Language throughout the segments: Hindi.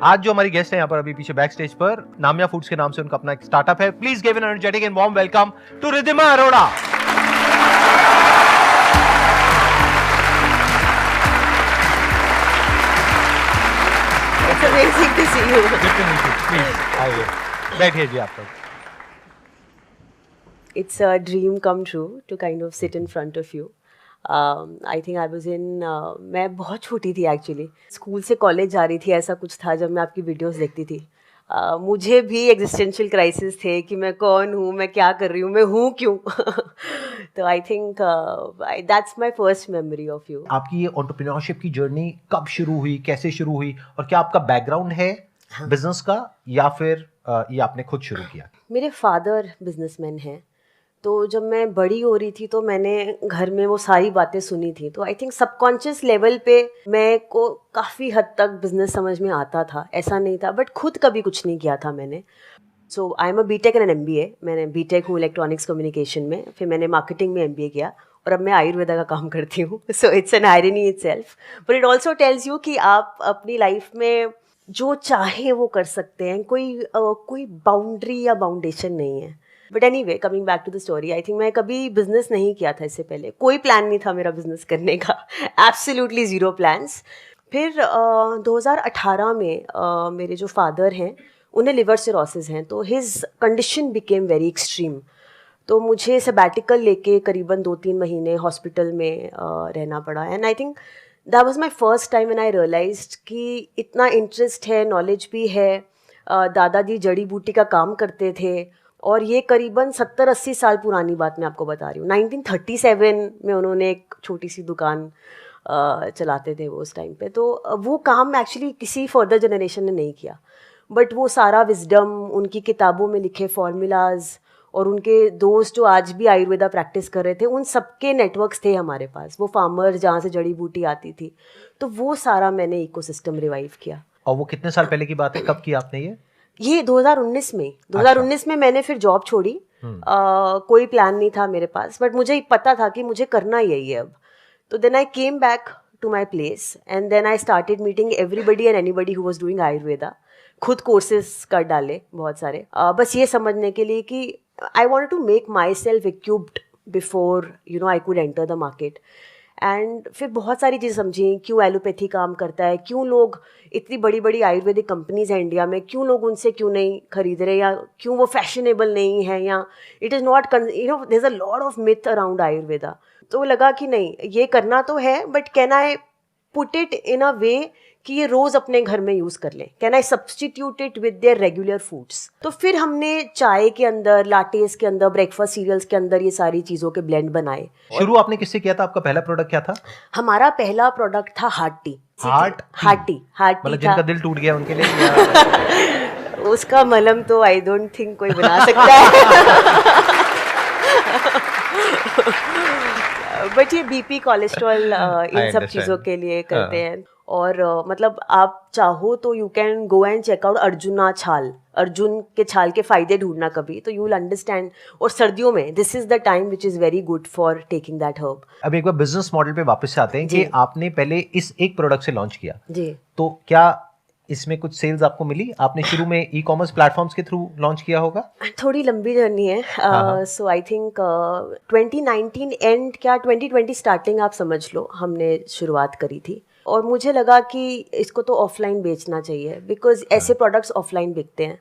आज जो हमारी गेस्ट है यहाँ पर अभी पीछे बैक स्टेज पर, नामिया फूड्स के नाम से उनका अपना एक स्टार्टअप है। Please give an energetic and warm welcome to Riddhima Arora. It's amazing to see you. Good to meet you. Please आइए, बैठिए जी आप लोग। It's a dream come true to kind of sit in front of you. I think I was in मैं बहुत छोटी थी एक्चुअली, स्कूल से कॉलेज जा रही थी, ऐसा कुछ था जब मैं आपकी वीडियोस देखती थी। मुझे भी एग्जिस्टेंशियल क्राइसिस थे कि मैं कौन हूँ, मैं क्या कर रही हूँ, मैं हूँ क्यों। तो I think that's my first memory of you. आपकी ये एंटरप्रेन्योरशिप की जर्नी कब शुरू हुई, कैसे शुरू हुई, और क्या आपका बैकग्राउंड है बिजनेस का या फिर ये आपने खुद शुरू किया? मेरे फादर बिजनेसमैन हैं, तो जब मैं बड़ी हो रही थी तो मैंने घर में वो सारी बातें सुनी थी, तो आई थिंक सबकॉन्शियस लेवल पे मैं को काफ़ी हद तक बिजनेस समझ में आता था, ऐसा नहीं था, बट खुद कभी कुछ नहीं किया था मैंने। So I am a BTech and an MBA. मैंने बीटेक हूँ इलेक्ट्रॉनिक्स कम्युनिकेशन में, फिर मैंने मार्केटिंग में एमबीए किया और अब मैं आयुर्वेदा का काम करती हूँ। So it's an irony itself, but it also tells you कि आप अपनी लाइफ में जो चाहे वो कर सकते हैं, कोई बाउंड्री या बाउंडेशन नहीं है। But any way, coming back to the story, I think मैं कभी बिजनेस नहीं किया था इससे पहले, कोई प्लान नहीं था मेरा बिजनेस करने का, एब्सोल्युटली ज़ीरो प्लान्स। फिर 2018 में मेरे जो फादर हैं उन्हें लिवर सिरोसिस हैं, तो his condition became very extreme. तो मुझे सबैटिकल लेके करीबन 2-3 महीने हॉस्पिटल में रहना पड़ा। And I think that was my first time when I realized कि इतना इंटरेस्ट है, नॉलेज भी है। दादाजी जड़ी बूटी का काम करते थे और ये करीबन 70-80 साल पुरानी बात मैं आपको बता रही हूँ। 1937 में उन्होंने एक छोटी सी दुकान चलाते थे वो उस टाइम पे, तो वो काम एक्चुअली किसी फर्दर जनरेशन ने नहीं किया, बट वो सारा विजडम, उनकी किताबों में लिखे फॉर्मूलाज और उनके दोस्त जो आज भी आयुर्वेदा प्रैक्टिस कर रहे थे, उन सबके नेटवर्क्स थे हमारे पास, वो फार्मर जहाँ से जड़ी बूटी आती थी, तो वो सारा मैंने इकोसिस्टम रिवाइव किया। और वो कितने साल पहले की बात है, कब की आपने ये 2019 में 2019 में मैंने फिर जॉब छोड़ी। कोई प्लान नहीं था मेरे पास, बट मुझे पता था कि मुझे करना यही है अब। तो then I came back to my place and then I started meeting everybody and anybody who was doing Ayurveda. खुद कोर्सेज कर डाले बहुत सारे, बस ये समझने के लिए कि I wanted to make myself equipped before I could enter the market. एंड फिर बहुत सारी चीज़ें समझी, क्यों एलोपैथी काम करता है, क्यों लोग, इतनी बड़ी बड़ी आयुर्वेदिक कंपनीज हैं इंडिया में, क्यों लोग उनसे क्यों नहीं खरीद रहे, या क्यों वो फैशनेबल नहीं है, या it is not there is a lot of myth around Ayurveda. तो लगा कि नहीं, ये करना तो है, but can I put it in a way कि ये रोज़ अपने घर में यूज़ कर लें, can I substitute it with their regular foods. तो फिर हमने चाय के अंदर, लाटेस के अंदर, ब्रेकफास्ट सीरियल्स के अंदर ये सारी चीज़ों के ब्लेंड बनाए। शुरू आपने किससे किया था? आपका पहला प्रोडक्ट क्या था? हमारा पहला प्रोडक्ट था हार्ट टी। हार्ट टी मतलब जिनका दिल टूट गया उनके लिए उसका मलहम तो आई डोंट थिंक कोई बना सकता है। बट ये बीपी, कोलेस्ट्रॉल, इन सब चीज़ों के लिए करते हैं। और मतलब आप चाहो तो you can go and check out Arjuna छाल, अर्जुन के छाल के फायदे ढूंढना कभी, तो यू विल अंडरस्टैंड। और सर्दियों में this is the time which is very good for taking that herb. अब एक बार बिजनेस मॉडल पे वापस से आते हैं कि आपने पहले इस एक प्रोडक्ट से लॉन्च किया जी, तो क्या इसमें कुछ सेल्स आपको मिली? आपने शुरू में ई कॉमर्स प्लेटफॉर्म्स के थ्रू लॉन्च किया होगा? थोड़ी लंबी जर्नी है। सो आई थिंक 2019 एंड क्या 2020 स्टार्टिंग आप समझ लो, हमने शुरुआत करी थी। और मुझे लगा कि इसको तो ऑफलाइन बेचना चाहिए, बिकॉज ऐसे प्रोडक्ट्स ऑफलाइन बिकते हैं।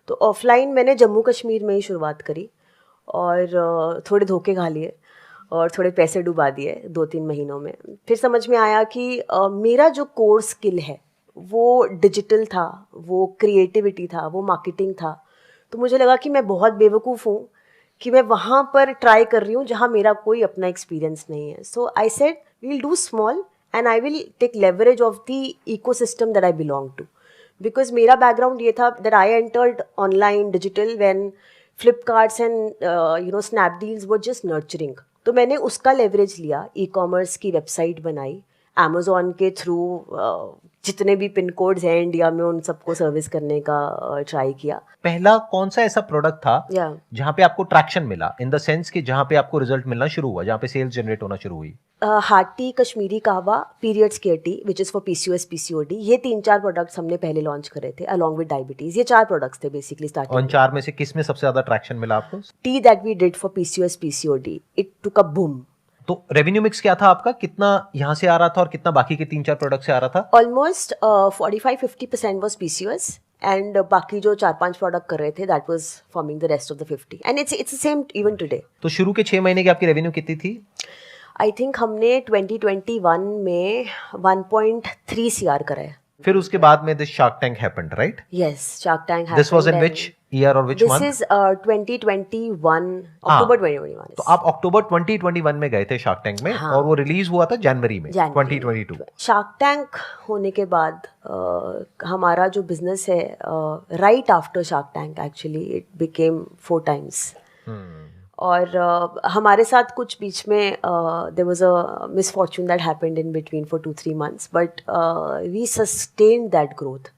तो ऑफलाइन मैंने जम्मू कश्मीर में ही शुरुआत करी और थोड़े धोखे खा लिए और थोड़े पैसे डुबा दिए 2-3 महीनों में। फिर समझ में आया कि मेरा जो कोर स्किल है वो डिजिटल था, वो क्रिएटिविटी था, वो मार्केटिंग था। तो मुझे लगा कि मैं बहुत बेवकूफ़ हूँ कि मैं वहाँ पर ट्राई कर रही हूँ जहाँ मेरा कोई अपना एक्सपीरियंस नहीं है। So I said we will do small and I will take leverage of the ecosystem that I belong to. Because मेरा बैकग्राउंड ये था that I entered online digital when Flipkarts and Snapdeals were just nurturing. तो मैंने उसका लेवरेज लिया, ई कॉमर्स की वेबसाइट बनाई, अमेज़ॉन के थ्रू जितने भी पिन कोड्स हैं इंडिया में उन सबको सर्विस करने का ट्राई किया। पहला कौन सा ऐसा प्रोडक्ट था जहाँ पे आपको ट्रैक्शन मिला, इन द सेंस कि जहाँ पे आपको रिजल्ट मिलना शुरू हुआ, जहाँ पे सेल्स जनरेट होना शुरू हुई? हार्टी कश्मीरी कहवा periods care T which is for PCOS PCOD, ये 3-4 प्रोडक्ट्स हमने पहले लॉन्च करे थे अलॉन्ग विद डायबिटीज। ये 4 प्रोडक्ट्स थे बेसिकली उन स्टार्टिंग। 4 में से किस में सबसे ज्यादा ट्रैक्शन मिला आपको? टी that we did for PCOS PCOD, it took a boom. तो रेवेन्यू मिक्स क्या था आपका? कितना यहाँ से आ रहा था और कितना बाकी के 3-4 प्रोडक्ट से आ रहा था? ऑलमोस्ट 45-50% वॉज PCOS एंड बाकी जो 4-5 प्रोडक्ट कर रहे थे that was forming the rest of the 50 and it's same even today. तो शुरू के 6 महीने की आपकी रेवेन्यू कितनी थी? आई थिंक हमने 2021 में 1.3 CR करा है। फिर उसके बाद में this shark Tank happened, right? Yes, Shark Tank happened. This was in which year और which month? This is 2021, October 2021. तो आप अक्टूबर 2021 में गए थे शार्क टैंक में, और वो रिलीज हुआ था जनवरी में 2022। शार्क टैंक होने के बाद हमारा जो बिजनेस है right after Shark Tank actually it became 4 times। और हमारे साथ कुछ बीच में there was a misfortune that happened in between for 2-3 months, but we sustained that growth.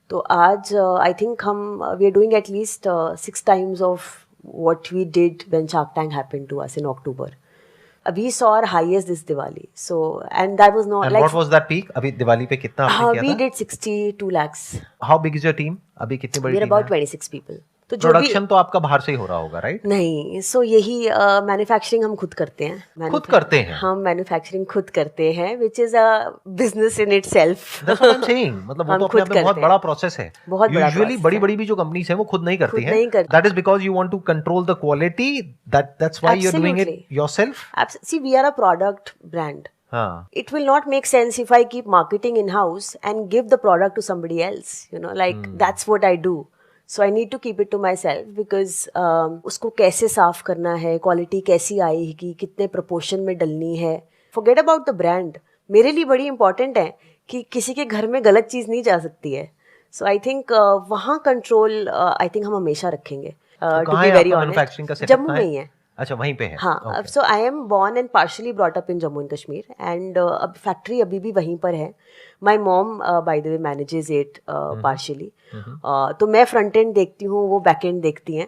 तो आज आई थिंक हम we are doing at least 6 times of what we did when Shark Tank happened to us in October. We saw our highest this Diwali, so and that was not And like what was that peak? अभी दिवाली पे कितना आपने किया we था? did 62 lakhs। How big is your team? अभी कितनी बड़ी We are टीम about है? 26 people। तो जो भी प्रोडक्शन तो आपका बाहर से ही हो रहा होगा, राइट? नहीं, सो यही मैन्युफैक्चरिंग हम खुद करते हैं। खुद करते हैं? हम मैन्युफैक्चरिंग खुद करते हैं which is a business in itself. That's what I'm saying। मतलब वो हम तो अपने खुद आप में बहुत करते बड़ा हैं। प्रोसेस है। बहुत बड़ा यूजुअली process बड़ी है। बड़ी भी जो कंपनीज है वो खुद नहीं करती खुद हैं। नहीं करती। That is because you want to control the quality, that's why you're doing it Absolutely। yourself। See, we are a product brand। हाँ, It will not make sense if I keep marketing in house and give the product to somebody else, you know, like that's what I do। So I need to keep it to myself because उसको कैसे साफ करना है, क्वालिटी कैसी आएगी, कितने प्रोपोर्शन में डलनी है, forget about the brand। मेरे लिए बड़ी इंपॉर्टेंट है कि किसी के घर में गलत चीज़ नहीं जा सकती है। सो आई थिंक वहाँ कंट्रोल आई थिंक हम हमेशा रखेंगे। तो टू कहाँ बी है वेरी आपका ऑनेस्ट, मैन्युफैक्चरिंग का सेटअप? जम्मू में ही है। अच्छा, वहीं पे है। हाँ, so I am born and partially brought up in Jammu and Kashmir and अब फैक्ट्री अभी भी वहीं पर है। My mom by the way manages it partially. तो मैं फ्रंट एंड देखती हूँ, वो बैक एंड देखती हैं।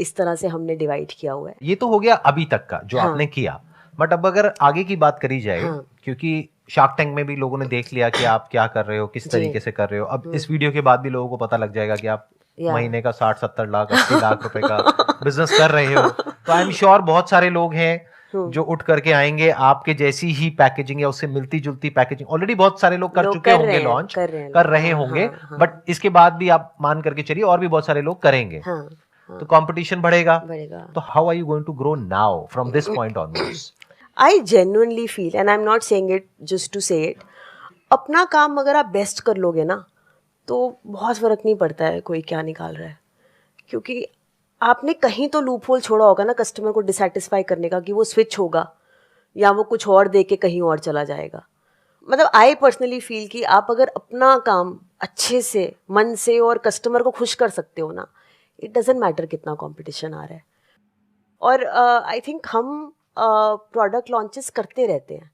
इस तरह से हमने डिवाइड किया हुआ है। ये तो हो गया अभी तक का जो आपने किया, बट अब अगर आगे की बात करी जाए, क्योंकि शार्क टैंक में भी लोगों ने देख लिया कि आप क्या कर रहे हो, किस तरीके से कर रहे हो। अब इस वीडियो के बाद भी लोगों को पता लग जाएगा कि आप महीने का 60-70 लाख 80 लाख रुपए का बिजनेस कर रहे हो। तो आई एम श्योर बहुत सारे लोग हैं जो उठ करके आएंगे आपके जैसी ही पैकेजिंग या उससे मिलती जुलती पैकेजिंग। ऑलरेडी बहुत सारे लोग कर चुके होंगे, लॉन्च कर रहे होंगे, बट इसके बाद भी आप मान करके चलिए और भी बहुत सारे लोग करेंगे। तो कंपटीशन बढ़ेगा। तो how are you going to grow now from this point onwards? I genuinely feel and I am not saying it just to say it, अपना काम अगर आप बेस्ट कर लोगे ना तो बहुत फ़र्क नहीं पड़ता है कोई क्या निकाल रहा है, क्योंकि आपने कहीं तो लूप होल छोड़ा होगा ना कस्टमर को डिसैटिस्फाई करने का, कि वो स्विच होगा या वो कुछ और दे के कहीं और चला जाएगा। मतलब आई पर्सनली फील कि आप अगर अपना काम अच्छे से मन से और कस्टमर को खुश कर सकते हो ना, इट डजेंट मैटर कितना कंपटीशन आ रहा है। और आई थिंक हम प्रोडक्ट लॉन्चेस करते रहते हैं।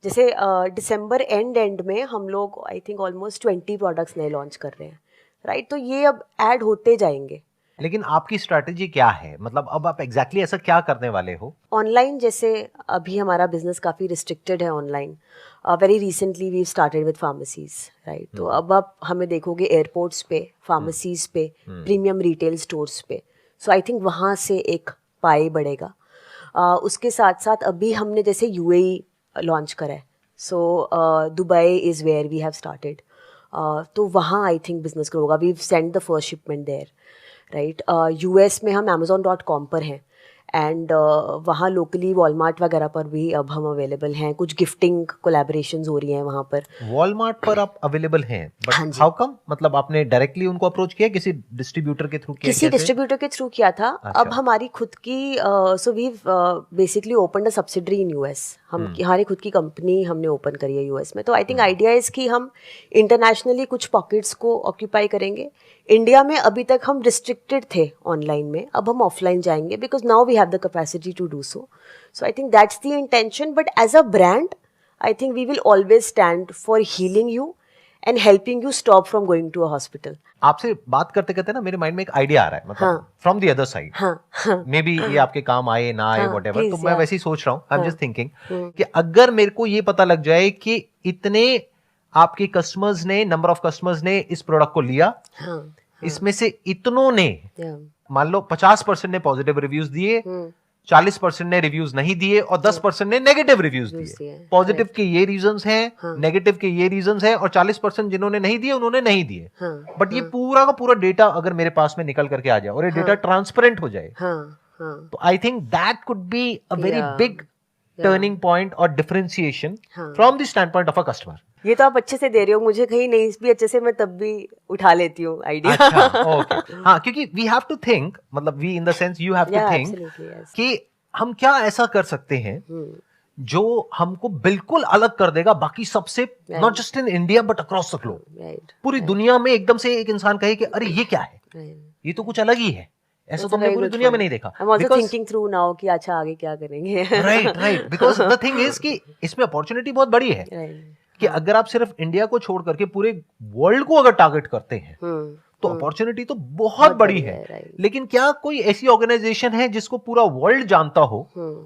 जैसे दिसंबर एंड में हम लोग आई थिंक ऑलमोस्ट 20 प्रोडक्ट्स नए लॉन्च कर रहे हैं, राइट? तो ये अब ऐड होते जाएंगे। लेकिन आपकी स्ट्रैटेजी क्या है? मतलब अब आप एग्जैक्टली ऐसा क्या करने वाले हो? ऑनलाइन जैसे अभी हमारा बिजनेस काफ़ी रिस्ट्रिक्टेड है online. Very recently we started with pharmacies, right? तो अब आप हमें देखोगे एयरपोर्ट्स पे, फार्मेसीज पे, प्रीमियम रिटेल स्टोर्स पे। सो आई थिंक वहाँ से एक पाई बढ़ेगा। उसके साथ साथ अभी हमने जैसे UAE लॉन्च करा है, so Dubai is where we have started. तो वहाँ आई थिंक बिजनेस ग्रो होगा। We send the first shipment there, right? US में हम Amazon.com पर हैं एंड वहाँ लोकली वॉलमार्ट वगैरह पर भी अब हम अवेलेबल हैं। कुछ गिफ्टिंग कोलैबोरेशंस हो रही हैं वहाँ पर। वॉलमार्ट पर आप अवेलेबल हैं, बट हाउ कम? मतलब आपने डायरेक्टली उनको अप्रोच किया, किसी डिस्ट्रीब्यूटर के थ्रू किया? किसी डिस्ट्रीब्यूटर के थ्रू किया था। अच्छा। अब हमारी खुद की so we basically open a subsidiary in US। हमारी खुद की कंपनी हमने ओपन करी है US में। तो आई थिंक आइडिया इज कि हम इंटरनेशनली कुछ पॉकेट्स को ऑक्यूपाई करेंगे। इंडिया में अभी तक हम रिस्ट्रिक्टेड थे ऑनलाइन में, अब हम ऑफलाइन जाएंगे because now we have the capacity to do so. So I think that's the intention. But as a brand I think we will always stand for healing you and helping you stop from going to a hospital. आपसे बात करते करते ना मेरे माइंड में एक आइडिया आ रहा है, मतलब from the other side, may be ये आपके काम आए ना आए व्हाटएवर, तो मैं वैसे ही सोच रहा हूँ, आई एम जस्ट थिंकिंग कि अगर मेरे को ये पता लग जाए कि इतने आपके कस्टमर्स ने, नंबर ऑफ कस्टमर्स ने इस प्रोडक्ट को लिया, इसमें से इतनों ने मान लो 50% ने पॉजिटिव रिव्यूज दिए, 40% ने रिव्यूज नहीं दिए और 10% ने नेगेटिव रिव्यूज दिए। पॉजिटिव के ये रीजंस हैं, नेगेटिव के ये रीजंस हैं, और 40% जिन्होंने नहीं दिए उन्होंने नहीं दिए। बट ये पूरा का पूरा डेटा अगर मेरे पास में निकल करके आ जाए और ये डेटा ट्रांसपेरेंट हो जाए, तो I think that could be a very big turning point और differentiation from the standpoint of a customer. ये तो आप अच्छे से दे रहे हो, मुझे कहीं नहीं भी अच्छे से मैं तब भी उठा लेती हूँ आइडिया। अच्छा, ओके, हाँ, क्योंकि वी हैव टू थिंक, मतलब we in the sense you have to think कि हम क्या ऐसा कर सकते हैं जो हमको बिल्कुल अलग कर देगा बाकी सबसे, not just in India but across the globe, पूरी दुनिया में एकदम से एक इंसान कहे कि अरे ये क्या है, ये तो कुछ अलग ही है, ऐसा तो हमने पूरी दुनिया में नहीं देखा। I'm also thinking through now कि अच्छा आगे क्या करेंगे। Right, because the thing is कि इसमें अपॉर्चुनिटी बहुत बड़ी है कि अगर आप सिर्फ इंडिया को छोड़ करके पूरे वर्ल्ड को अगर टारगेट करते हैं तो अपॉर्चुनिटी तो बहुत बड़ी है। लेकिन क्या कोई ऐसी ऑर्गेनाइजेशन है जिसको पूरा वर्ल्ड जानता हो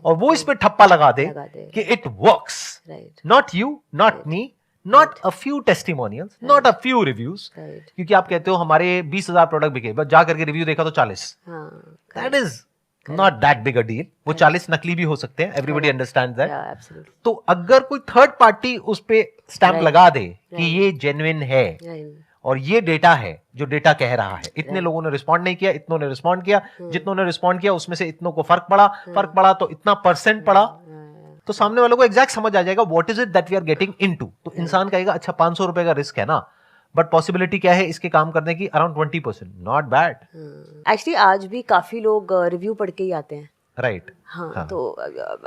और वो इस पे ठप्पा लगा दे कि it works, not you, not me, not a few testimonials, not a few reviews, क्योंकि आप कहते हो हमारे 20,000 प्रोडक्ट बिके, बस जा करके रिव्यू देखा तो 40, that is not that big a deal. वो 40 नकली भी हो सकते हैं, एवरीबडी अंडरस्टैंड दैट। तो अगर कोई थर्ड पार्टी उस पे स्टैंप लगा दे कि ये जेन्युइन है और ये डेटा है जो डेटा कह रहा है, इतने लोगों ने रिस्पॉन्ड नहीं किया, इतनों ने रिस्पॉन्ड किया, जितनों ने रिस्पॉन्ड किया उसमें से इतनों को फर्क पड़ा तो इतना परसेंट पड़ा, तो सामने वालों को एग्जैक्ट समझ आ जाएगा what is it that we are getting into. तो इंसान कहेगा अच्छा 500 रुपए का रिस्क है ना, बट पॉसिबिलिटी क्या है इसके काम करने की, अराउंड 20%, नॉट बैड। एक्चुअली आज भी काफी लोग रिव्यू पढ़ के ही आते हैं। राइट, हाँ, तो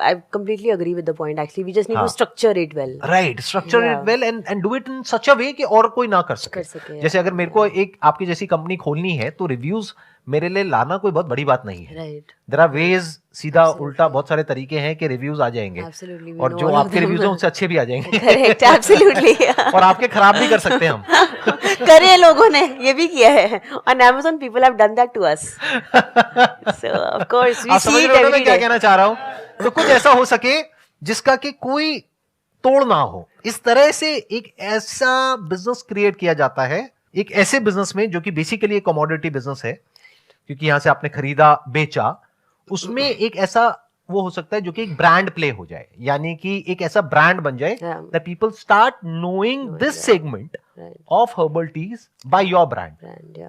I completely agree with the point. Actually, we just need to structure it well. Right, structure it well and do it in such a way कि और कोई ना कर सके। जैसे अगर मेरे को एक आपकी जैसी कंपनी खोलनी है तो रिव्यूज मेरे लिए लाना कोई बहुत बड़ी बात नहीं है। Right. There are ways, सीधा उल्टा बहुत सारे तरीके हैं कि रिव्यूज आ जाएंगे। Absolutely, और जो आपके रिव्यूज हैं उनसे अच्छे भी आ जाएंगे। Correct, absolutely. और आपके खराब भी कर सकते हैं हम। करे लोगों ने ये भी किया है, on Amazon people have done that to us. So of course we see it every day. क्या कहना चाह रहा हूँ, तो कुछ ऐसा हो सके जिसका कि कोई तोड़ ना हो, इस तरह से एक ऐसा बिजनेस क्रिएट किया जाता है, एक ऐसे बिजनेस में जो कि बेसिकली एक कमोडिटी बिजनेस है, क्योंकि यहां से आपने खरीदा बेचा, उसमें एक ऐसा वो हो सकता है जो कि एक ब्रांड प्ले हो जाए, यानी कि एक ऐसा ब्रांड बन जाए that people start knowing this segment of herbal tease by your brand.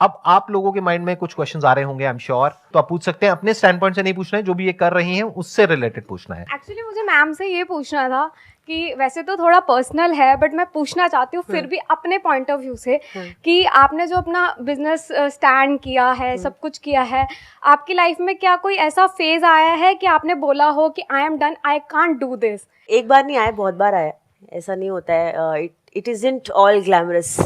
अब आप लोगों के माइंड में कुछ क्वेश्चंस आ रहे होंगे, आई एम श्योर, तो आप पूछ सकते हैं, अपने स्टैंड पॉइंट से नहीं पूछना है, जो भी ये कर रही हैं उससे रिलेटेड पूछना है। एक्चुअली मुझे मैम से ये पूछना था कि वैसे तो थोड़ा पर्सनल है बट मैं पूछना चाहती हूँ फिर भी अपने पॉइंट ऑफ व्यू से कि आपने जो अपना बिजनेस स्टैंड किया है, सब कुछ किया है, आपकी लाइफ में क्या कोई ऐसा फेज आया है कि आपने बोला हो कि I am done, I can't do this? एक बार नहीं आया, बहुत बार आया, ऐसा नहीं होता है। It isn't all glamorous.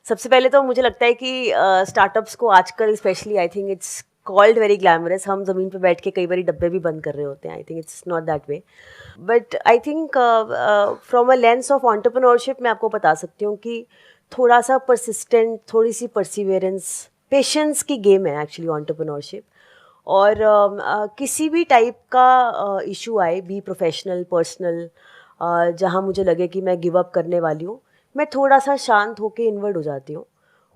सबसे पहले तो मुझे लगता है कि स्टार्टअप्स को आजकल specially I think it's called very glamorous. हम ज़मीन पे बैठ के कई बार डब्बे भी बंद कर रहे होते हैं। I think it's not that way, but I think from a lens of entrepreneurship मैं आपको बता सकती हूँ कि थोड़ा सा परसिस्टेंट, थोड़ी सी परसिवियरेंस, पेशेंस की गेम है एक्चुअली एंटरप्रेन्योरशिप। और किसी भी टाइप का इशू आए, बी प्रोफेशनल, पर्सनल, जहाँ मुझे लगे कि मैं गिव अप करने वाली हूँ, मैं थोड़ा सा शांत होके इन्वर्ट हो जाती हूँ,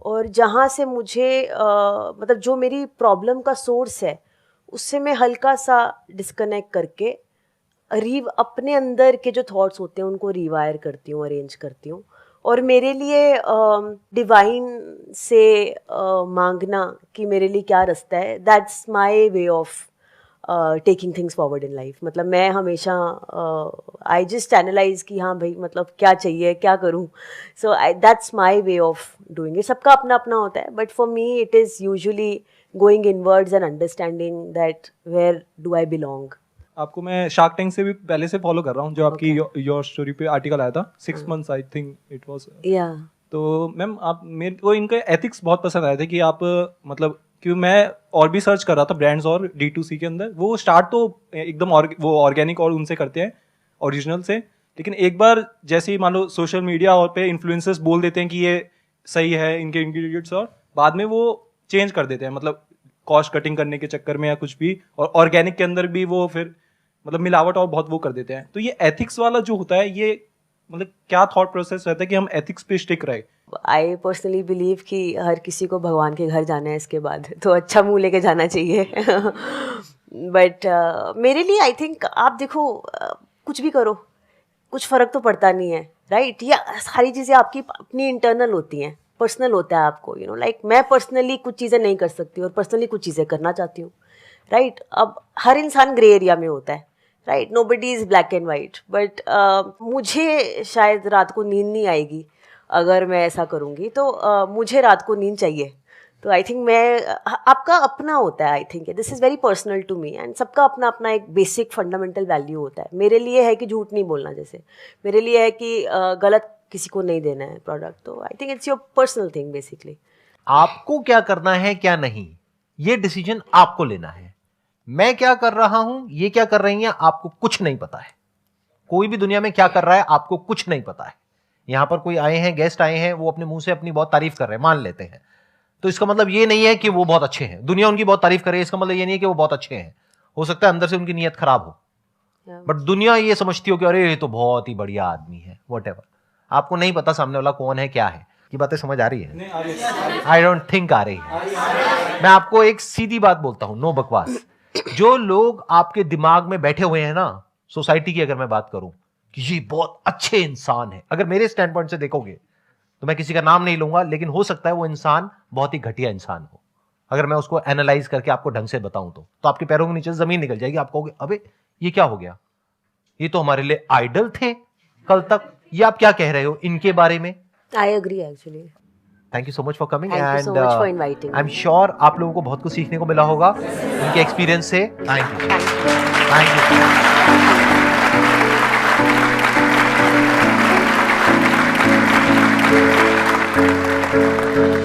और जहाँ से मुझे मतलब जो मेरी प्रॉब्लम का सोर्स है उससे मैं हल्का सा डिस्कनेक्ट करके अपने अंदर के जो थॉट्स होते हैं उनको रिवायर करती हूँ, अरेंज करती हूँ। और मेरे लिए डिवाइन से मांगना कि मेरे लिए क्या रास्ता है, that's my way of taking things forward in life. मतलब मैं हमेशा आई जस्ट एनालाइज कि हाँ भाई मतलब क्या चाहिए, क्या करूँ। So that's my way of doing it. सबका अपना अपना होता है, but for me it is usually going inwards and understanding that where do I belong. आपको मैं शार्क टैंक से भी पहले से फॉलो कर रहा हूँ, जो आपकी योर स्टोरी पे आर्टिकल आया था 6 months I think it was. तो मैम आप, मेरे को इनके एथिक्स बहुत पसंद आए थे कि आप मतलब, क्योंकि मैं और भी सर्च कर रहा था ब्रांड्स और D2C के अंदर, वो स्टार्ट तो एकदम वो ऑर्गेनिक और उनसे करते हैं ओरिजिनल से, लेकिन एक बार जैसे ही मान लो सोशल मीडिया और पे इन्फ्लुएंसर्स बोल देते हैं कि ये सही है इनके इंग्रेडिएंट्स, और बाद में वो चेंज कर देते हैं, मतलब कॉस्ट कटिंग करने के चक्कर में या कुछ भी, और ऑर्गेनिक के अंदर भी वो फिर मतलब मिलावट और बहुत वो कर देते हैं। तो ये एथिक्स वाला जो होता है, ये मतलब क्या थॉट प्रोसेस रहता है कि हम एथिक्स पे स्टिक रहे? आई पर्सनली बिलीव कि हर किसी को भगवान के घर जाना है इसके बाद, तो अच्छा मुंह लेके जाना चाहिए। बट मेरे लिए आई थिंक आप देखो, कुछ भी करो कुछ फ़र्क तो पड़ता नहीं है, राइट? या सारी चीज़ें आपकी अपनी इंटरनल होती हैं, पर्सनल होता है आपको, यू नो, लाइक मैं पर्सनली कुछ चीज़ें नहीं कर सकती और पर्सनली कुछ चीज़ें करना चाहती हूँ, राइट? अब हर इंसान ग्रे एरिया में होता है, right? Nobody is black and white. But मुझे शायद रात को नींद नहीं आएगी अगर मैं ऐसा करूँगी, तो मुझे रात को नींद चाहिए। तो आई थिंक आपका अपना होता है, I think this is very personal to me, and सबका अपना अपना एक बेसिक फंडामेंटल वैल्यू होता है। मेरे लिए है कि झूठ नहीं बोलना, जैसे मेरे लिए है कि गलत किसी को नहीं देना है प्रोडक्ट, तो I think it's your personal thing basically. आपको क्या करना है क्या नहीं, ये डिसीजन आपको लेना है। मैं क्या कर रहा हूं, ये क्या कर रही हैं, आपको कुछ नहीं पता है। कोई भी दुनिया में क्या कर रहा है आपको कुछ नहीं पता है। यहां पर कोई आए हैं, गेस्ट आए हैं, वो अपने मुंह से अपनी बहुत तारीफ कर रहे हैं, मान लेते हैं, तो इसका मतलब ये नहीं है कि वो बहुत अच्छे हैं। दुनिया उनकी बहुत तारीफ करे, इसका मतलब ये नहीं है कि वो बहुत अच्छे हैं। हो सकता है अंदर से उनकी नीयत खराब हो, बट दुनिया ये समझती हो कि अरे ये तो बहुत ही बढ़िया आदमी है, व्हाटएवर। आपको नहीं पता सामने वाला कौन है, क्या है। ये बातें समझ आ रही है? आई डोंट थिंक आ रही है। मैं आपको एक सीधी बात बोलता हूं, नो बकवास। जो लोग आपके दिमाग में बैठे हुए हैं ना, सोसाइटी की अगर मैं बात करूं कि ये बहुत अच्छे इंसान है, अगर मेरे स्टैंड पॉइंट से देखोगे तो मैं किसी का नाम नहीं लूंगा, लेकिन हो सकता है वो इंसान बहुत ही घटिया इंसान हो। अगर मैं उसको एनालाइज करके आपको ढंग से बताऊं तो आपके पैरों के नीचे जमीन निकल जाएगी। आप कहोगे अबे ये क्या हो गया, ये तो हमारे लिए आइडल थे कल तक, ये आप क्या कह रहे हो इनके बारे में? I agree actually. Thank you so much for coming, and I am sure आप लोगों को बहुत कुछ सीखने को मिला होगा उनके एक्सपीरियंस से। Thank you.